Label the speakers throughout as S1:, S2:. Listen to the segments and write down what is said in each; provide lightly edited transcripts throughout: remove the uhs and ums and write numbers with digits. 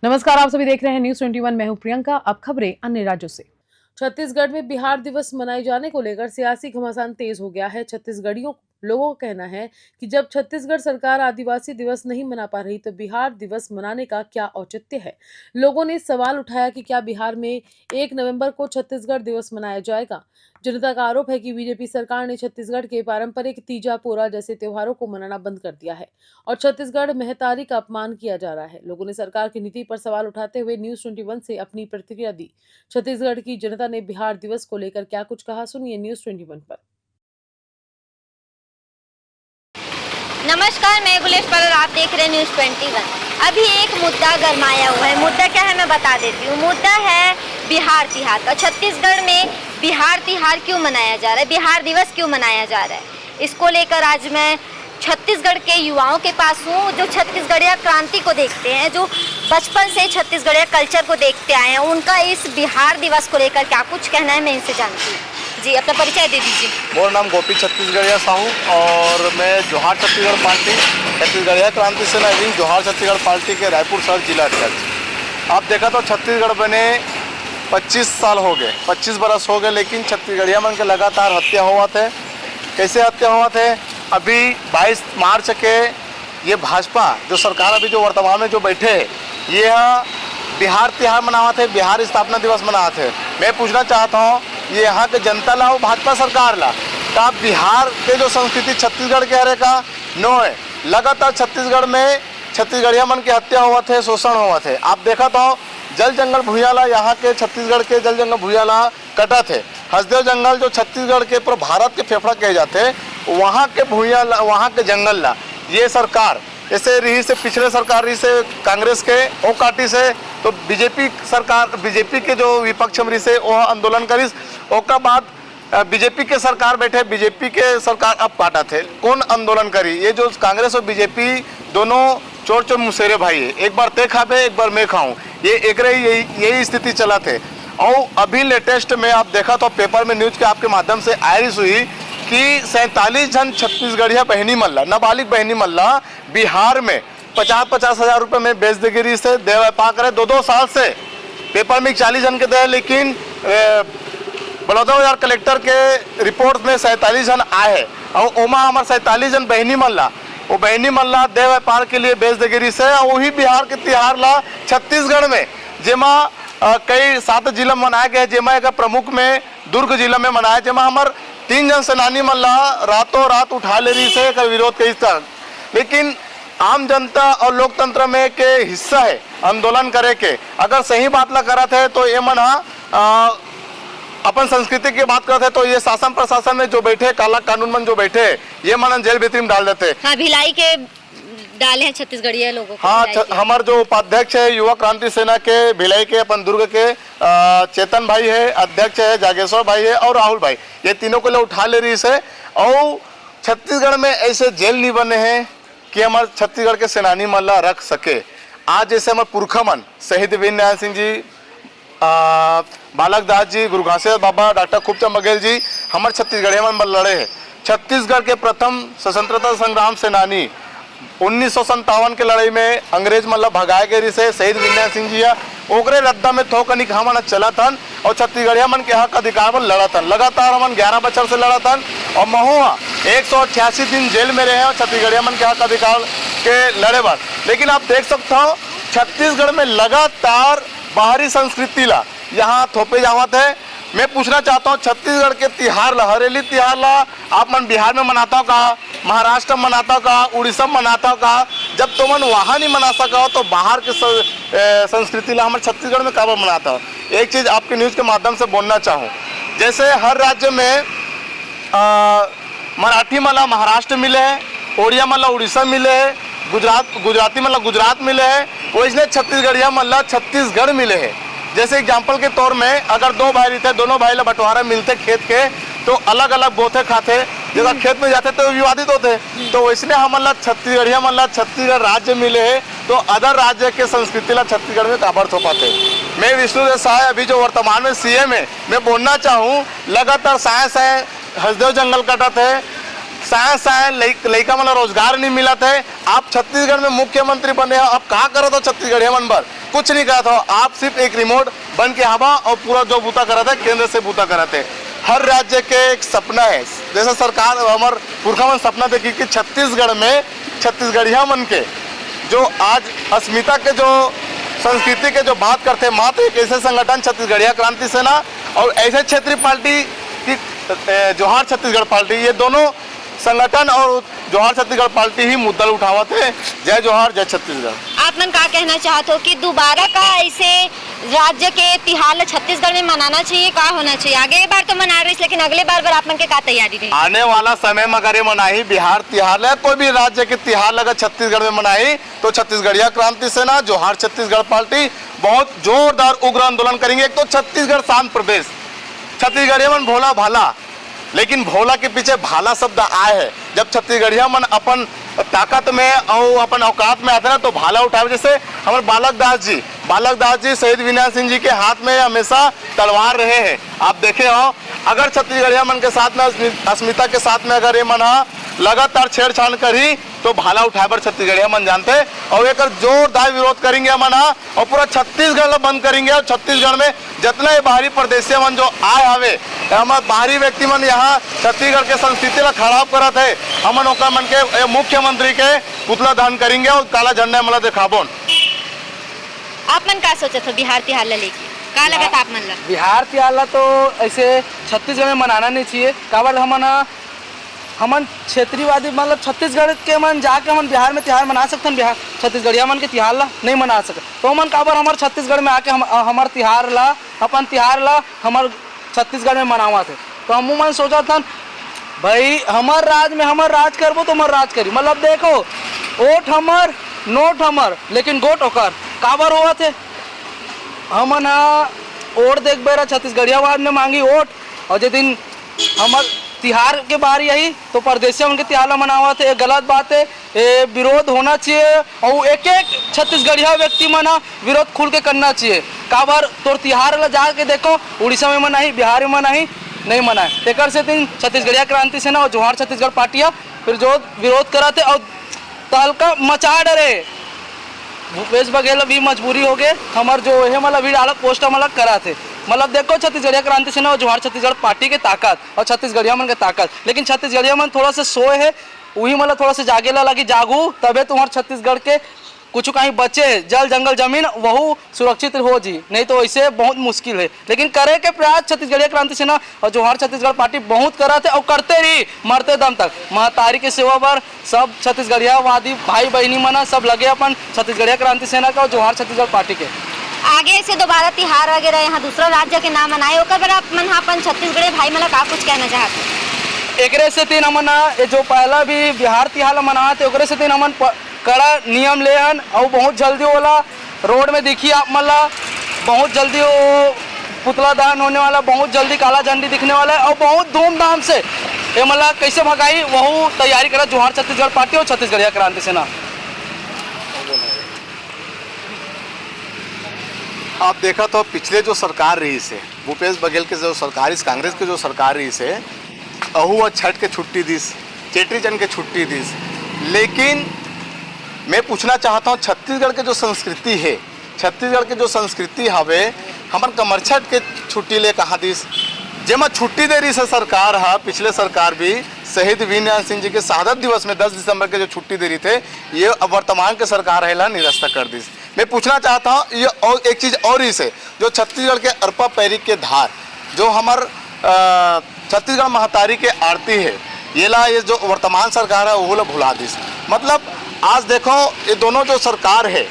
S1: नमस्कार, आप सभी देख रहे हैं न्यूज 21। मैं हूं प्रियंका। अब खबरें अन्य राज्यों से। छत्तीसगढ़ में बिहार दिवस मनाए जाने को लेकर सियासी घमासान तेज हो गया है। छत्तीसगढ़ियों लोगों का कहना है कि जब छत्तीसगढ़ सरकार आदिवासी दिवस नहीं मना पा रही तो बिहार दिवस मनाने का क्या औचित्य है। लोगों ने सवाल उठाया कि क्या बिहार में 1 नवंबर को छत्तीसगढ़ दिवस मनाया जाएगा। जनता का आरोप है कि बीजेपी सरकार ने छत्तीसगढ़ के पारंपरिक तीजा पोरा जैसे त्योहारों को मनाना बंद कर दिया है और छत्तीसगढ़ महतारी का अपमान किया जा रहा है। लोगों ने सरकार की नीति पर सवाल उठाते हुए न्यूज 21 से अपनी प्रतिक्रिया दी। छत्तीसगढ़ की जनता ने बिहार दिवस को लेकर क्या कुछ कहा, सुनिए न्यूज 21 पर।
S2: नमस्कार, मैं गुलेश पर और आप देख रहे हैं न्यूज 21। अभी एक मुद्दा गरमाया हुआ है। मुद्दा क्या है मैं बता देती हूँ। मुद्दा है बिहार तिहार का। छत्तीसगढ़ में बिहार तिहार क्यों मनाया जा रहा है, बिहार दिवस क्यों मनाया जा रहा है, इसको लेकर आज मैं छत्तीसगढ़ के युवाओं के पास हूँ जो छत्तीसगढ़िया क्रांति को देखते हैं, जो बचपन से छत्तीसगढ़िया कल्चर को देखते आए हैं। उनका इस बिहार दिवस को लेकर क्या कुछ कहना है मैं इनसे जानती हूँ। जी, अपना परिचय दे दीजिए।
S3: मेरा नाम गोपी छत्तीसगढ़िया साहू और मैं जोहार छत्तीसगढ़ पार्टी छत्तीसगढ़िया क्रांति सेना विंग जोहार छत्तीसगढ़ पार्टी के रायपुर शहर जिला अध्यक्ष। आप देखा तो छत्तीसगढ़ बने 25 साल हो गए, 25 बरस हो गए, लेकिन छत्तीसगढ़िया मन के लगातार हत्या हुआ थे। कैसे हत्या हुआ थे? अभी 22 मार्च के ये भाजपा जो सरकार अभी जो वर्तमान में जो बैठे है, ये बिहार तिहार मनावा थे, बिहार स्थापना दिवस मनावा थे। मैं पूछना चाहता हूँ, ये यहाँ के जनता ला भाजपा सरकार ला का बिहार के जो संस्कृति छत्तीसगढ़ के हरे का नो है। लगातार छत्तीसगढ़ में छत्तीसगढ़िया मन की हत्या हुआ थे, शोषण हुआ थे। आप देखा तो जल जंगल भूयाला यहाँ के छत्तीसगढ़ के जल जंगल भूयाला कटा थे। हसदेव जंगल जो छत्तीसगढ़ के पूरे भारत के फेफड़ा कहे जाते, वहाँ के भूयाला, वहाँ के जंगल ला ये सरकार ऐसे रही से पिछले सरकार रही से कांग्रेस के ओ काटी से तो बीजेपी सरकार, बीजेपी के जो विपक्ष में रही से वह आंदोलन करी। ओका बाद बीजेपी के सरकार बैठे, बीजेपी के सरकार अब काटा थे। कौन आंदोलन करी? ये जो कांग्रेस और बीजेपी दोनों चोर चोर मुसेरे भाई है, एक बार ते खाबे एक बार मैं खाऊं, ये एक यही स्थिति चला थे। और अभी लेटेस्ट में आप देखा तो पेपर में न्यूज के आपके माध्यम से आयरिश हुई कि 47 जन छत्तीसगढ़िया बहनी मल्ला, नाबालिग बहनी मल्ला बिहार में 50-50 हज़ार रुपये में बेजदगिरी से दे पा करे 2-2 साल से। पेपर में 40 जन के दे, लेकिन बलौदाबाजार कलेक्टर के रिपोर्ट में 47 जन आए हैं और ओमा हमारे 47 जन बहनी मल्ला, वो बहनी मल्ला दे व्यापार के लिए बेजदगिरी से। और वही बिहार के तिहार ला छत्तीसगढ़ में जेमा कई 7 जिला में मनाया गया, जेमा एक प्रमुख में दुर्ग जिला में मनाया, जेमा हमारे 3 जन सेनानी मल्ला रातों रात उठा ले रही से कर विरोध कई तरह। लेकिन आम जनता और लोकतंत्र में के हिस्सा है आंदोलन करे के। अगर सही बात ला करत है तो ये मन अपन संस्कृति की बात करते तो ये शासन प्रशासन में जो बैठे, काला कानून में जो बैठे, ये मन जेल भीतर में डाल देते।
S2: हाँ, भिलाई के डाले हैं छत्तीसगढ़िया लोगों को।
S3: हाँ, हमारे जो उपाध्यक्ष है युवा क्रांति सेना के भिलाई के अपन दुर्ग के चेतन भाई है, अध्यक्ष है जागेश्वर भाई है और राहुल भाई, ये तीनों को लोग उठा ले रही से। और छत्तीसगढ़ में ऐसे जेल नहीं बने हैं कि हमारे छत्तीसगढ़ के सेनानी मल्ला रख सके। आज जैसे हमारे पुरखा मन शहीद वीर नारायण सिंह जी, बालक दास जी, गुरु घासीदास बाबा, डॉक्टर खूबचंद बघेल जी हमारे छत्तीसगढ़िया मन लड़े हैं। छत्तीसगढ़ के प्रथम स्वतंत्रता संग्राम सेनानी 1957 के लड़ाई में अंग्रेज मतलब भगाए गए से शहीद वीर नारायण सिंह जी ओकरे रद्दा में थोकनी कहा मन चला थन और छत्तीसगढ़िया मन के हक अधिकार में लड़ा थन। लगातार हमन 11 बच्चों से लड़ा थन और महुआ 188 दिन जेल में रहे और छत्तीसगढ़िया मन के हक अधिकार के लड़े बार। लेकिन आप देख सकते हो छत्तीसगढ़ में लगातार बाहरी संस्कृति ला यहाँ थोपे जावत है। मैं पूछना चाहता हूँ छत्तीसगढ़ के तिहार ला, हरेली तिहार ला आप मन बिहार में मनाता हो का, महाराष्ट्र में मनाता हो का, उड़ीसा में मनाता हो का? जब तुम मन वहाँ नहीं मना सका हो तो बाहर के संस्कृति ला हमारे छत्तीसगढ़ में काबर मनाता हो? एक चीज़ आपके न्यूज़ के माध्यम से बोलना चाहूँ, जैसे हर राज्य में मराठी मला महाराष्ट्र मिले है, ओडिया मला उड़ीसा मिले है, गुजराती मला गुजरात मिले है, वैसे छत्तीसगढ़िया मला छत्तीसगढ़ मिले है। जैसे एग्जाम्पल के तौर में अगर 2 भाई रहते, दोनों भाई ला बंटवारा मिलते खेत के तो अलग अलग बोते खाते, जब खेत में जाते तो विवादित होते। तो वैसे हमारा छत्तीसगढ़िया मतलब छत्तीसगढ़ राज्य मिले है तो अदर राज्य के संस्कृति ला छत्तीसगढ़ में काबर हो पाते। मैं विष्णु देसाई अभी जो वर्तमान में सीएम है, मैं बोलना चाहूँ लगातार साय हसदेव जंगल कटत है, लड़का मतलब रोजगार नहीं मिला थे। आप छत्तीसगढ़ में मुख्यमंत्री बने हो, आप कहा करो तो छत्तीसगढ़ मन पर कुछ नहीं कहा था। आप सिर्फ एक रिमोट बन के हवा और पूरा जो बूता करा थे केंद्र से बूता कराते। हर राज्य के एक सपना है, जैसे सरकार हमारे पुरखा मन सपना देखी कि छत्तीसगढ़ में छत्तीसगढ़िया मन के जो आज अस्मिता के जो संस्कृति के जो बात करते हैं, मात्र एक ऐसे संगठन छत्तीसगढ़िया क्रांति सेना और ऐसे क्षेत्रीय पार्टी की जोहार छत्तीसगढ़ पार्टी, ये दोनों संगठन और जोहार छत्तीसगढ़ पार्टी ही मुद्दा उठावत है। जय जोहार जय छत्तीसगढ़।
S2: आप मन का कहना चाहते हो कि दोबारा का ऐसे राज्य के तिहार छत्तीसगढ़ में मनाना चाहिए, का होना चाहिए? अगले बार तो मना रही, लेकिन अगले बार आप मन के का तैयारी रही?
S3: आने वाला समय में अगर ये मनाही बिहार तिहार है, कोई भी राज्य के तिहार अगर छत्तीसगढ़ में मनाही तो छत्तीसगढ़िया क्रांति सेना जोहार छत्तीसगढ़ पार्टी बहुत जोरदार उग्र आंदोलन करेंगे। एक तो छत्तीसगढ़ शांत प्रदेश, छत्तीसगढ़िया मन भोला भाला, लेकिन भोला के पीछे भाला शब्द आए है। जब छत्तीसगढ़िया मन अपन ताकत में और अपन औकात में आते ना तो भाला उठाए। जैसे हमारे बालक दास जी शहीद विनय सिंह जी के हाथ में हमेशा तलवार रहे हैं। आप देखे हो, अगर छत्तीसगढ़िया मन के साथ में अस्मिता के साथ में अगर ये मन लगातार छेड़छाड़ करी तो भाला उठाए पर छत्तीसगढ़िया मन जानते और एक जोरदार विरोध करेंगे मन और पूरा छत्तीसगढ़ बंद करेंगे। और छत्तीसगढ़ में जितने बाहरी प्रदेशी मन जो आए हवे, हमारे बाहरी व्यक्ति मन यहाँ छत्तीसगढ़ के संस्कृति ला खराब करत है, हमन ओकर मन के मुख्यमंत्री के पुतला दहन करेंगे और काला झंडा मला दिखाबोन।
S2: आप मन का सोचत हो बिहार तिहार ला लेके? का लगत आप मन ला?
S4: बिहार तिहार ला तो ऐसे छत्तीसगढ़ में मनाना नहीं चाहिए। काबर हमन क्षेत्रीयवादी मतलब छत्तीसगढ़ के मन जाके हम बिहार में तिहार मना सकते हैं, बिहार छत्तीसगढ़िया मन के तिहार ला नहीं मना सकते। तो हमन काबर हमारे छत्तीसगढ़ में आके हमार तिहार ला अपन तिहार ला हमार छत्तीसगढ़ में मनावा थे। तो हम मन सोचा था भाई हमार राज में हमार राज करबो तो हमार राज करी। मतलब देखो ओट हमार नोट हमार लेकिन गोट ओकर। काबर हुआ थे हमन ओट देख बेरा छत्तीसगढ़िया वाद में मांगी ओट, और जिस दिन हमार तिहार के बारी आई तो परदेशिया उनके तिहार मनावा थे। गलत बात है, ये विरोध होना चाहिए और एक एक छत्तीसगढ़िया व्यक्ति मना विरोध खुल के करना चाहिए। काबर तोर तिहार ला जाके देखो उड़ीसा में मनाही, बिहार में मनाही नहीं मनाए। तेकर से दिन छत्तीसगढ़िया क्रांति सेना और जोहार छत्तीसगढ़ पार्टियाँ फिर जो विरोध करा थे और तहलका मचा डरे। भूपेश बघेल भी मजबूरी हो गए हमार जो है मतलब भी डाला पोस्ट मतलब करा थे। मतलब देखो छत्तीसगढ़िया क्रांति सेना और जोहार छत्तीसगढ़ पार्टी के ताकत और छत्तीसगढ़िया मन के ताकत, लेकिन छत्तीसगढ़िया मन थोड़ा सा सोए है, वही मतलब थोड़ा सा जागेला लगी जागू तबे तुम्हारे छत्तीसगढ़ के कुछ कहीं बचे जल जंगल जमीन वह सुरक्षित हो जी, नहीं तो ऐसे बहुत मुश्किल है। लेकिन करे के प्रयास छत्तीसगढ़िया क्रांति सेना और जोहार छत्तीसगढ़ पार्टी बहुत करा थे और करते रही मरते दम तक। महतारी के सेवा पर सब छत्तीसगढ़िया वादी भाई बहनी मना सब लगे अपन छत्तीसगढ़िया क्रांति सेना का और जोहार छत्तीसगढ़ पार्टी के।
S2: आगे से दोबारा तिहार वगैरह यहाँ दूसरा राज्य के नाम मनाए ओकर पर आप मन अपन छत्तीसगढ़ी भाई मला का कुछ कहना चाहते?
S4: एकरे से तीन हमन जो पहला भी बिहार तिहार मनाए थे ओकरे से तीन हमन कड़ा नियम ले हन और बहुत जल्दी वाला रोड में देखिए आप मला बहुत जल्दी वो पुतला दहन होने वाला, बहुत जल्दी काला झंडी दिखने वाला है और बहुत धूमधाम से ये मला कैसे भगाई वह तैयारी करा जोहार छत्तीसगढ़ पार्टी और छत्तीसगढ़िया क्रांति सेना।
S3: आप देखा तो पिछले जो सरकार रही से भूपेश बघेल के जो सरकार इस कांग्रेस की जो सरकार रही से अहू छठ के छुट्टी दिस, चेटी चंद के छुट्टी दिस, लेकिन मैं पूछना चाहता हूँ छत्तीसगढ़ के जो संस्कृति है, छत्तीसगढ़ के जो संस्कृति हवे हमन कमर छठ के छुट्टी ले कहाँ दिस जेमा छुट्टी दे रही से सरकार है। पिछले सरकार भी शहीद विनय सिंह जी के शहादत दिवस में 10 दिसंबर के जो छुट्टी दे रही थे ये अब वर्तमान के सरकार है निरस्त कर दी। मैं पूछना चाहता हूँ ये और एक चीज़ और ही से जो छत्तीसगढ़ के अरपा पैरी के धार जो हमार छत्तीसगढ़ महतारी के आरती है ये जो वर्तमान सरकार है वो भुला दी। मतलब आज देखो ये दोनों जो सरकार है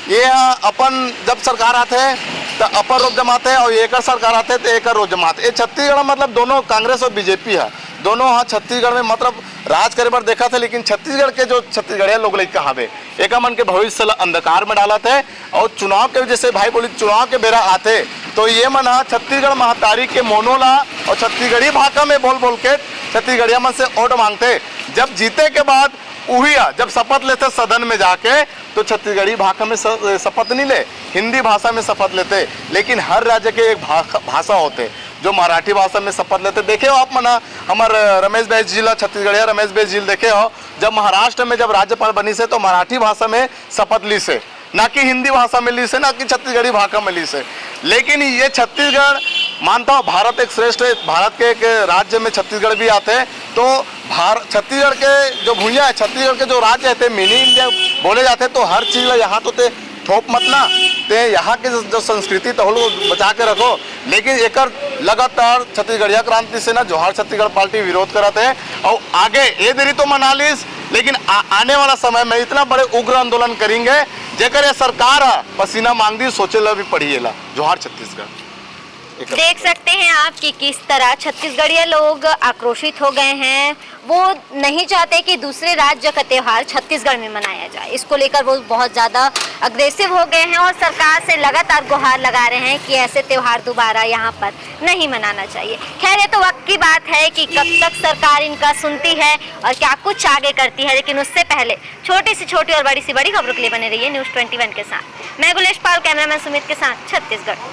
S3: ये अपन जब सरकार आते हैं तो अपन रोज जमाते हैं और एक सरकार आते हैं तो एक रोज जमाते। ये छत्तीसगढ़ मतलब दोनों कांग्रेस और बीजेपी है, दोनों हाँ छत्तीसगढ़ में मतलब राज करे बार देखा था, लेकिन छत्तीसगढ़ के जो छत्तीसगढ़िया लोग लड़का हवे एक मन के भविष्य अंधकार में डाला थे और चुनाव के जैसे भाई बोली चुनाव के बेरा आते तो ये मन छत्तीसगढ़ महतारी के मोनोला और छत्तीसगढ़ी भाषा में बोल बोल के छत्तीसगढ़िया मन से वोट मांगते। जब जीते के बाद वही जब शपथ लेते सदन में जाके तो छत्तीसगढ़ी भाषा में शपथ नहीं ले, हिंदी भाषा में शपथ लेते। लेकिन हर राज्य के एक भाषा होते जो मराठी भाषा में शपथ लेते देखे हो आप मना हमारे रमेश बैस जिला छत्तीसगढ़िया रमेश बैस जिल देखे हो जब महाराष्ट्र में जब राज्यपाल बनी से तो मराठी भाषा में शपथ ली से ना कि हिंदी भाषा में ली से ना कि छत्तीसगढ़ी भाषा में ली से। लेकिन ये छत्तीसगढ़ मानता हूँ भारत एक श्रेष्ठ है, भारत के एक राज्य में छत्तीसगढ़ भी आते हैं। तो छत्तीसगढ़ के जो भूया है छत्तीसगढ़ के जो राज्य है मिनी इंडिया बोले जाते हैं तो हर चीज़ यहाँ तो ते थोप मत ना ते यहाँ के जो संस्कृति तो बचा के रखो। लेकिन एक लगातार छत्तीसगढ़िया क्रांति से ना जोहार छत्तीसगढ़ पार्टी विरोध कराते हैं और आगे ये देरी तो मना लीस लेकिन आने वाला समय में इतना बड़े उग्र आंदोलन करेंगे जेकर ये सरकार पसीना मांगदी सोचेला भी पड़िएला। जोहार छत्तीसगढ़।
S2: देख सकते हैं आप कि किस तरह छत्तीसगढ़िया लोग आक्रोशित हो गए हैं। वो नहीं चाहते कि दूसरे राज्य का त्यौहार छत्तीसगढ़ में मनाया जाए, इसको लेकर वो बहुत ज़्यादा अग्रेसिव हो गए हैं और सरकार से लगातार गुहार लगा रहे हैं कि ऐसे त्यौहार दोबारा यहाँ पर नहीं मनाना चाहिए। खैर ये तो वक्त की बात है कि कब तक सरकार इनका सुनती है और क्या कुछ आगे करती है। लेकिन उससे पहले छोटी से छोटी और बड़ी सी बड़ी खबरों के लिए बने रहिए न्यूज़ 21 के साथ। मैं गुलेश पाल, कैमरामैन सुमित के साथ, छत्तीसगढ़।